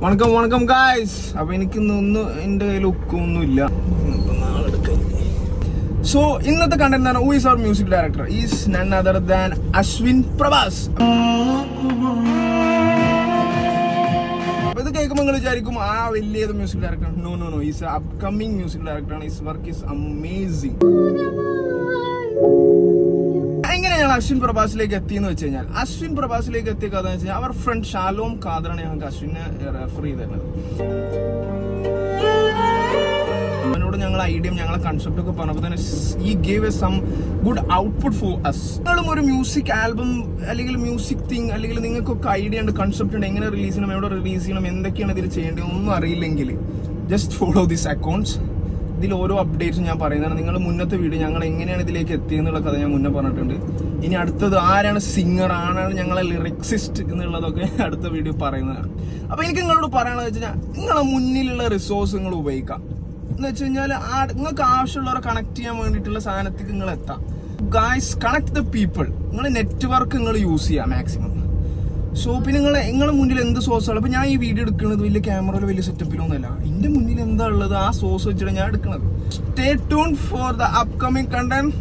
വണക്കം ഗായ്സ്. അപ്പൊ എനിക്കിന്നൊന്നും എന്റെ കയ്യിൽ ഒക്കൊന്നുമില്ല. സോ ഇന്നത്തെ കണ്ടന്റ് ആണ്, who is our music director? Is none other than Ashwin Prabhas. ഇത് കേൾക്കുമ്പോൾ നിങ്ങൾ വിചാരിക്കും ആ വലിയ music director. No is upcoming music director ആണ്. His work is amazing. എങ്ങനെയാണ് അശ്വിൻ പ്രഭാസിലേക്ക് എത്തിയെന്ന് വെച്ച് കഴിഞ്ഞാൽ, അശ്വിൻ പ്രഭാസിലേക്ക് എത്തിയ കഥ എന്ന് വെച്ച് കഴിഞ്ഞാൽ അവർ ഫ്രണ്ട് ഷാലോം ഖാദറാണ് ഞങ്ങൾക്ക് അശ്വിനെ റെഫർ ചെയ്തിരുന്നത്. അവനോട് ഞങ്ങൾ ഐഡിയയും ഞങ്ങളെ കൺസെപ്റ്റ് ഒക്കെ പറഞ്ഞപ്പോൾ തന്നെ ഈ gave a some good output for us. നിങ്ങളും ഒരു മ്യൂസിക് ആൽബം അല്ലെങ്കിൽ മ്യൂസിക് തിങ് അല്ലെങ്കിൽ നിങ്ങൾക്കൊക്കെ ഐഡിയ ഉണ്ട്, കൺസെപ്റ്റ് ഉണ്ട്, എങ്ങനെ റിലീസ് ചെയ്യണം, എവിടെ റിലീസ് ചെയ്യണം, എന്തൊക്കെയാണ് ഇതിൽ ചെയ്യേണ്ടത് ഒന്നും അറിയില്ലെങ്കിൽ ജസ്റ്റ് ഫോളോ ദിസ് അക്കൗണ്ട്സ്. ഇതിൽ ഓരോ അപ്ഡേറ്റ്സും ഞാൻ പറയുന്നതാണ്. നിങ്ങൾ മുന്നത്തെ വീഡിയോ ഞങ്ങൾ എങ്ങനെയാണ് ഇതിലേക്ക് എത്തിയെന്നുള്ള കഥ ഞാൻ മുന്നേ പറഞ്ഞിട്ടുണ്ട്. ഇനി അടുത്തത് ആരാണ് സിംഗർ, ആരാണ് ഞങ്ങളെ ലിറിക്സിസ്റ്റ് എന്നുള്ളതൊക്കെ അടുത്ത വീഡിയോ പറയുന്നതാണ്. അപ്പോൾ എനിക്ക് നിങ്ങളോട് പറയാനുള്ളത് വെച്ച് കഴിഞ്ഞാൽ, നിങ്ങളെ മുന്നിലുള്ള റിസോഴ്സ് നിങ്ങൾ ഉപയോഗിക്കാം. എന്ന് വെച്ച് കഴിഞ്ഞാൽ നിങ്ങൾക്ക് ആവശ്യമുള്ളവരെ കണക്ട് ചെയ്യാൻ വേണ്ടിയിട്ടുള്ള സാധനത്തേക്ക് നിങ്ങൾ എത്താം. Guys, connect the people. നിങ്ങൾ നെറ്റ്വർക്ക് നിങ്ങൾ യൂസ് ചെയ്യുക മാക്സിമം. സോ പിന്നെ നിങ്ങളെ മുന്നിൽ എന്ത് സോഴ്സാണ്? അപ്പോൾ ഞാൻ ഈ വീഡിയോ എടുക്കുന്നത് വലിയ ക്യാമറയിൽ വലിയ സെറ്റപ്പിലൊന്നുമല്ല. എൻ്റെ മുന്നിൽ എന്താ ഉള്ളത് ആ സോഴ്സ് വെച്ചിട്ട് ഞാൻ എടുക്കുന്നത്. Stay tune for the upcoming content.